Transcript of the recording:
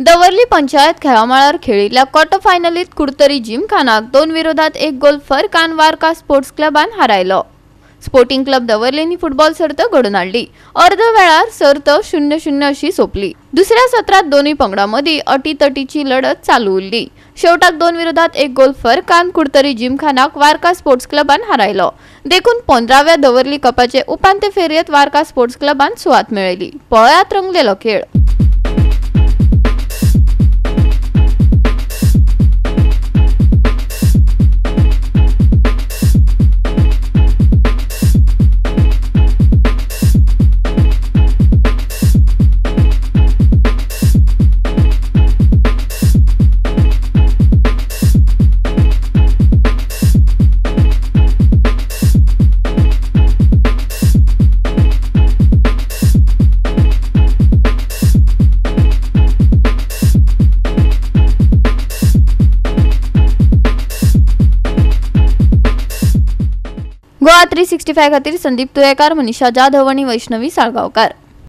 दवर्ली पंचायत खेळामाळार खेळिल्ल्या क्वार्टर फायनलीत कुडतरी जिमखानाक 2-1 गोल फरकान वारका स्पोर्ट्स क्लबान हारायलो। स्पोर्टिंग क्लब दवर्लेनी फुटबॉल सर्त घडून हाडली। अर्ध वेळार सर्त 0-0 अशी सोंपली। दुसऱ्या सत्रात दोन्ही पंगडांमदी अटीतटीची लढत चालू उरली। शेवटाक 2-1 गोल फरकान कुडतरी जिमखानाक वारका स्पोर्ट्स क्लबान हारायलो। देखून 15व्या दवर्ली कपाचे उपांत्य फेरयेत वारका स्पोर्ट्स क्लबान सुवात मेळयली। पळयात रंगलेलो खेळ। गोवा 365 खातीर संदीप तुयेकार, मनीषा जाधव आणि वैष्णवी साळगावकार।